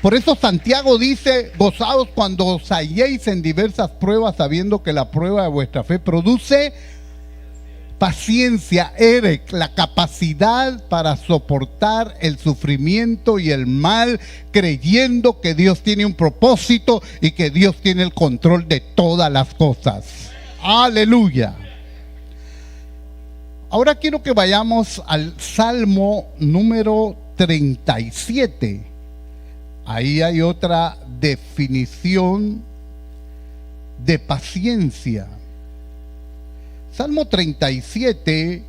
Por eso Santiago dice: gozaos cuando os halléis en diversas pruebas, sabiendo que la prueba de vuestra fe produce paciencia, Eric, la capacidad para soportar el sufrimiento y el mal, creyendo que Dios tiene un propósito y que Dios tiene el control de todas las cosas. Aleluya. Ahora quiero que vayamos al Salmo número 37. Ahí hay otra definición de paciencia. Salmo 37,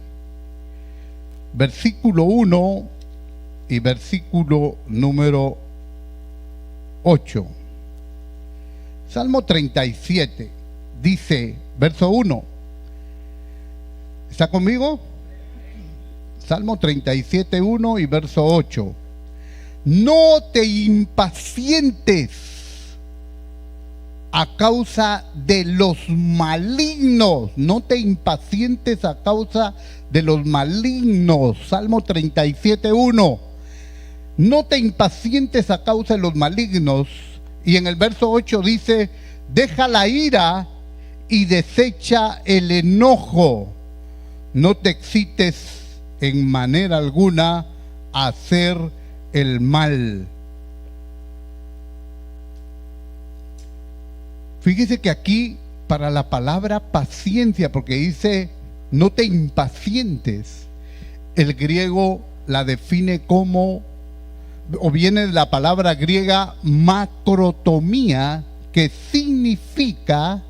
versículo 1 y versículo número 8. Salmo 37 dice, verso 1. ¿Está conmigo? Salmo 37, 1 y verso 8. No te impacientes a causa de los malignos. No te impacientes a causa de los malignos. Salmo 37, 1. No te impacientes a causa de los malignos. Y en el verso 8 dice: deja la ira y desecha el enojo. No te excites en manera alguna a hacer el mal. Fíjese que aquí, para la palabra paciencia, porque dice no te impacientes, el griego la define como, o viene de la palabra griega macrotomía, que significa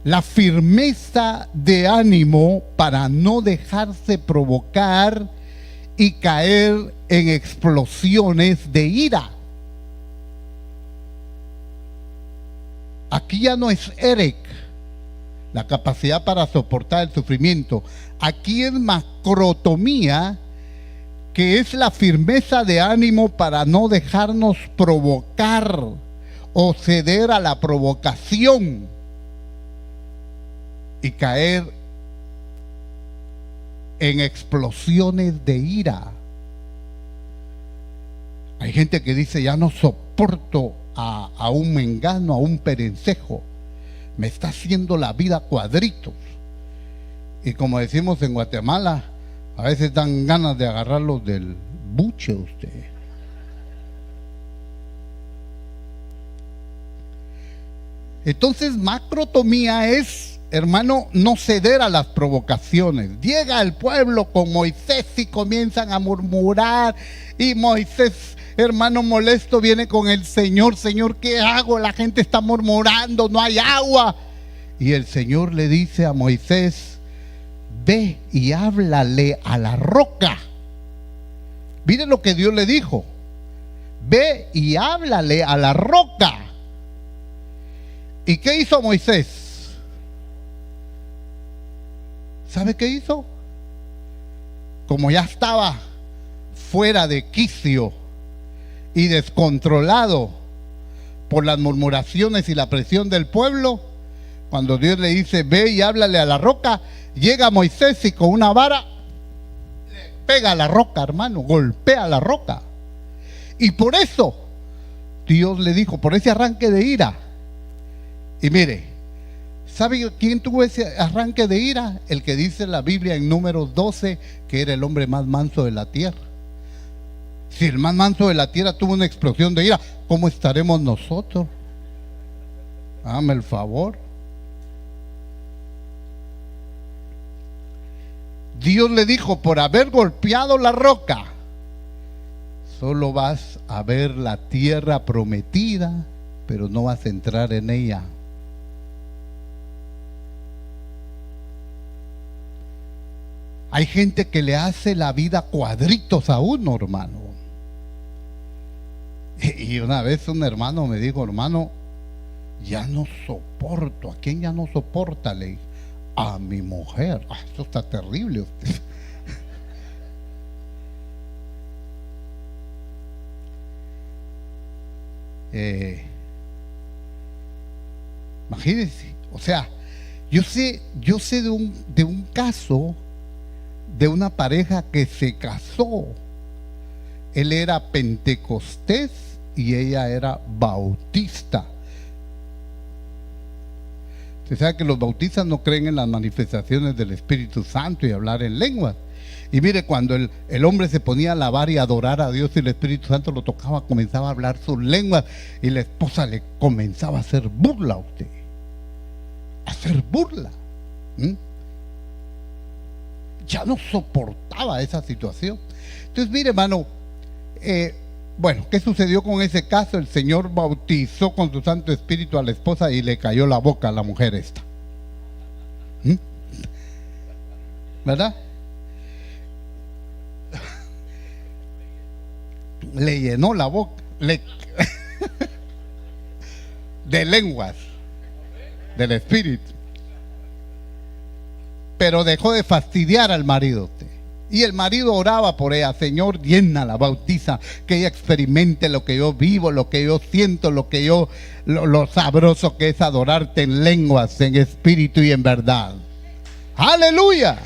la firmeza de ánimo para no dejarse provocar y caer en explosiones de ira. Aquí ya no es Eric, la capacidad para soportar el sufrimiento. Aquí es macrotomía, que es la firmeza de ánimo para no dejarnos provocar o ceder a la provocación y caer en explosiones de ira. Hay gente que dice: ya no soporto a un mengano, a un perencejo, me está haciendo la vida cuadritos. Y como decimos en Guatemala, a veces dan ganas de agarrarlos del buche usted. Entonces, macrotomía es, hermano, no ceder a las provocaciones. Llega el pueblo con Moisés y comienzan a murmurar, y Moisés, hermano molesto, viene con el Señor: Señor, ¿qué hago? La gente está murmurando, no hay agua. Y el Señor le dice a Moisés: ve y háblale a la roca. Miren lo que Dios le dijo: ve y háblale a la roca. ¿Y qué hizo Moisés? ¿Sabe qué hizo? Como ya estaba fuera de quicio y descontrolado por las murmuraciones y la presión del pueblo, cuando Dios le dice: ve y háblale a la roca, llega Moisés y con una vara le pega a la roca, hermano, golpea a la roca. Y por eso Dios le dijo, por ese arranque de ira. Y mire, ¿sabe quién tuvo ese arranque de ira? El que dice la Biblia en Números 12 que era el hombre más manso de la tierra. Si el más manso de la tierra tuvo una explosión de ira, ¿cómo estaremos nosotros? Hágame el favor. Dios le dijo: por haber golpeado la roca, solo vas a ver la tierra prometida, pero no vas a entrar en ella. Hay gente que le hace la vida cuadritos a uno, hermano. Y una vez un hermano me dijo: hermano, ya no soporto. ¿A quién ya no soporta? Le dije: a mi mujer. Esto está terrible usted. Imagínense, o sea, yo sé de un caso de una pareja que se casó. Él era pentecostés y ella era bautista. Usted sabe que los bautistas no creen en las manifestaciones del Espíritu Santo y hablar en lenguas. Y mire, cuando el hombre se ponía a alabar y adorar a Dios y el Espíritu Santo lo tocaba, comenzaba a hablar sus lenguas y la esposa le comenzaba a hacer burla a usted. A hacer burla. Ya no soportaba esa situación. Entonces, mire, hermano, bueno, ¿qué sucedió con ese caso? El Señor bautizó con su Santo Espíritu a la esposa y le cayó la boca a la mujer esta. ¿Verdad? Le llenó la boca de lenguas del Espíritu, pero dejó de fastidiar al marido. Y el marido oraba por ella: Señor, llénala, bautiza, que ella experimente lo que yo vivo, lo que yo siento, lo sabroso que es adorarte en lenguas, en espíritu y en verdad. ¡Aleluya!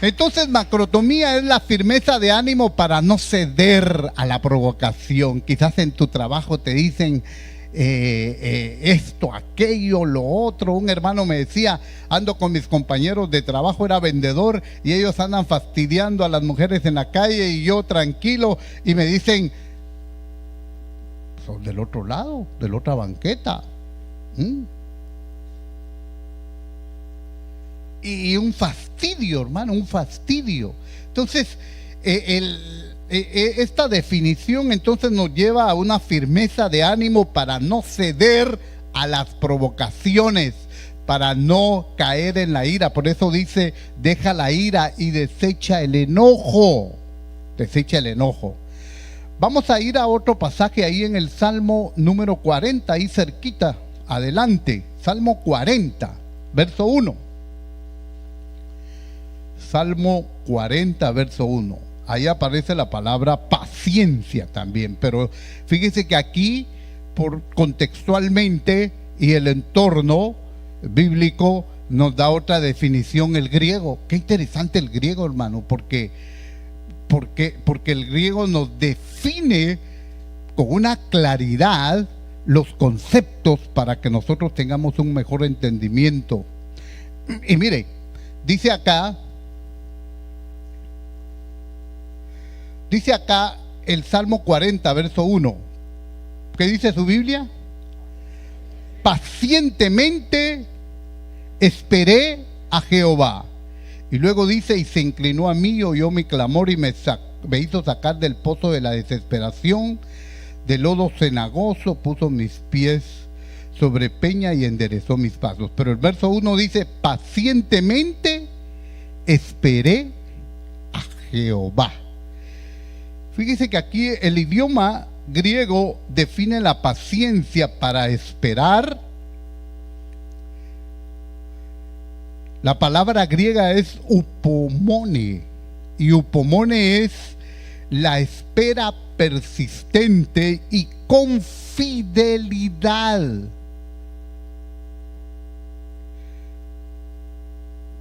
Entonces, macrotomía es la firmeza de ánimo para no ceder a la provocación. Quizás en tu trabajo te dicen esto, aquello, lo otro. Un hermano me decía: ando con mis compañeros de trabajo, era vendedor, y ellos andan fastidiando a las mujeres en la calle y yo tranquilo, y me dicen: son del otro lado, de la otra banqueta. Y un fastidio, hermano, un fastidio. Entonces, esta definición entonces nos lleva a una firmeza de ánimo para no ceder a las provocaciones, para no caer en la ira. Por eso dice: deja la ira y desecha el enojo. Desecha el enojo. Vamos a ir a otro pasaje ahí en el Salmo número 40, ahí cerquita, adelante. Salmo 40, verso 1. Salmo 40, verso 1. Ahí aparece la palabra paciencia también, pero fíjese que aquí, contextualmente y el entorno bíblico, nos da otra definición el griego. Qué interesante el griego, hermano, porque el griego nos define con una claridad los conceptos para que nosotros tengamos un mejor entendimiento. Y mire, dice acá el Salmo 40, verso 1. ¿Qué dice su Biblia? Pacientemente esperé a Jehová. Y luego dice: y se inclinó a mí y oyó mi clamor y me hizo sacar del pozo de la desesperación, del lodo cenagoso, puso mis pies sobre peña y enderezó mis pasos. Pero el verso 1 dice: pacientemente esperé a Jehová. Fíjese que aquí el idioma griego define la paciencia para esperar. La palabra griega es upomone, y upomone es la espera persistente y con fidelidad.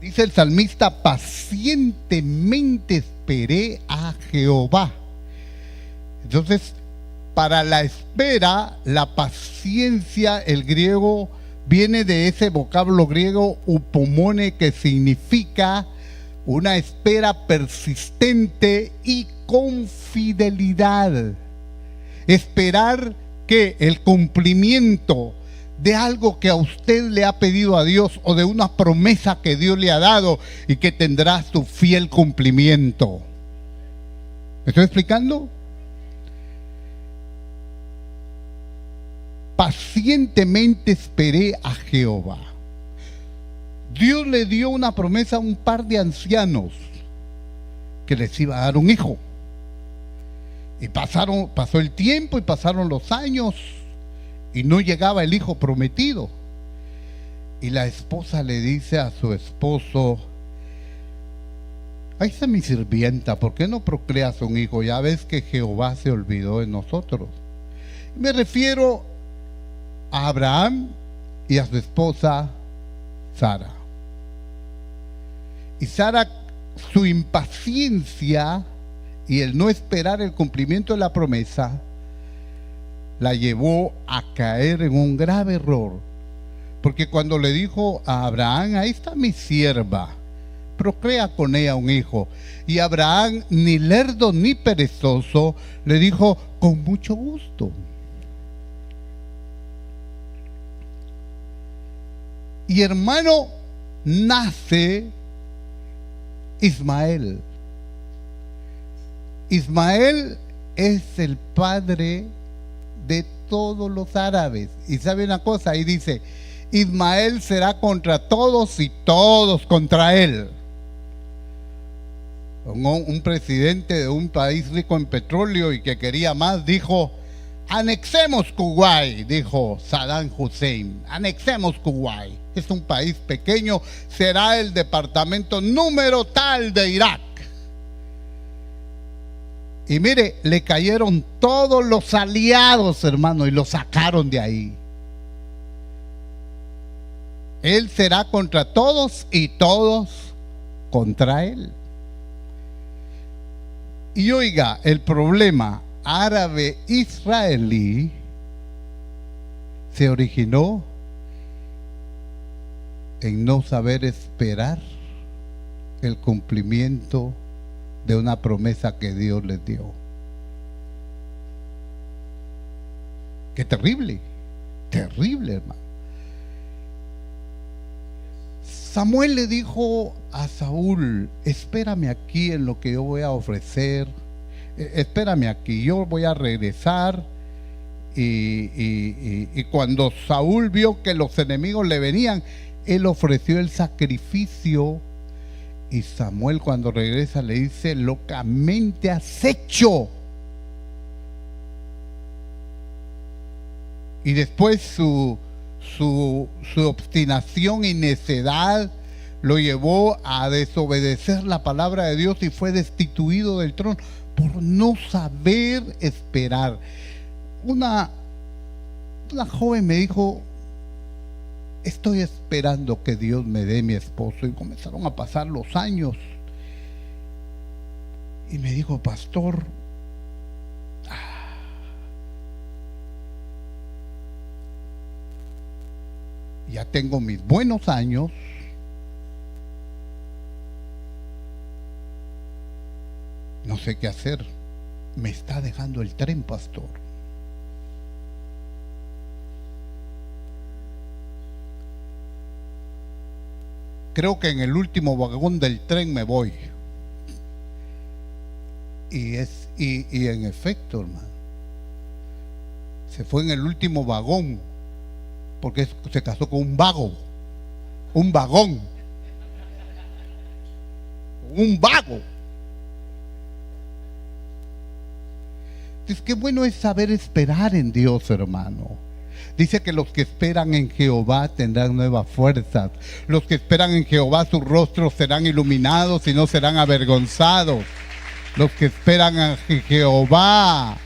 Dice el salmista: pacientemente esperé a Jehová. Entonces, para la espera, la paciencia, el griego viene de ese vocablo griego upomone, que significa una espera persistente y con fidelidad. Esperar que el cumplimiento de algo que a usted le ha pedido a Dios, o de una promesa que Dios le ha dado y que tendrá su fiel cumplimiento. ¿Me estoy explicando? Pacientemente esperé a Jehová. Dios le dio una promesa a un par de ancianos que les iba a dar un hijo. Y pasó el tiempo y pasaron los años y no llegaba el hijo prometido. Y la esposa le dice a su esposo: ahí está mi sirvienta, ¿por qué no procreas un hijo? Ya ves que Jehová se olvidó de nosotros. Me refiero a Abraham y a su esposa Sara. Y Sara, su impaciencia y el no esperar el cumplimiento de la promesa la llevó a caer en un grave error. Porque cuando le dijo a Abraham, ahí está mi sierva, procrea con ella un hijo. Y Abraham, ni lerdo ni perezoso, le dijo, con mucho gusto. Y hermano, nace Ismael. Ismael es el padre de todos los árabes. Y sabe una cosa, ahí dice, Ismael será contra todos y todos contra él. Un presidente de un país rico en petróleo y que quería más dijo, anexemos Kuwait, dijo Saddam Hussein, anexemos Kuwait. Es un país pequeño, será el departamento número tal de Irak. Y mire, le cayeron todos los aliados, hermano, y lo sacaron de ahí. Él será contra todos y todos contra él. Y oiga, el problema árabe-israelí se originó en no saber esperar el cumplimiento de una promesa que Dios les dio. Qué terrible, terrible, hermano. Samuel le dijo a Saúl, espérame aquí en lo que yo voy a ofrecer, espérame aquí, yo voy a regresar. Y cuando Saúl vio que los enemigos le venían, él ofreció el sacrificio. Y Samuel cuando regresa le dice, locamente has hecho. Y después su obstinación y necedad lo llevó a desobedecer la palabra de Dios y fue destituido del trono por no saber esperar. Una joven me dijo, estoy esperando que Dios me dé mi esposo, y comenzaron a pasar los años y me dijo, pastor, ya tengo mis buenos años, no sé qué hacer, me está dejando el tren, pastor. Creo que en el último vagón del tren me voy. Y en efecto, hermano, se fue en el último vagón porque se casó con un vago, un vagón, un vago. Entonces, qué bueno es saber esperar en Dios, hermano. Dice que los que esperan en Jehová tendrán nuevas fuerzas. Los que esperan en Jehová, sus rostros serán iluminados y no serán avergonzados. Los que esperan en Jehová.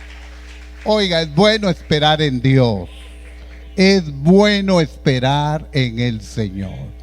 Oiga, es bueno esperar en Dios. Es bueno esperar en el Señor.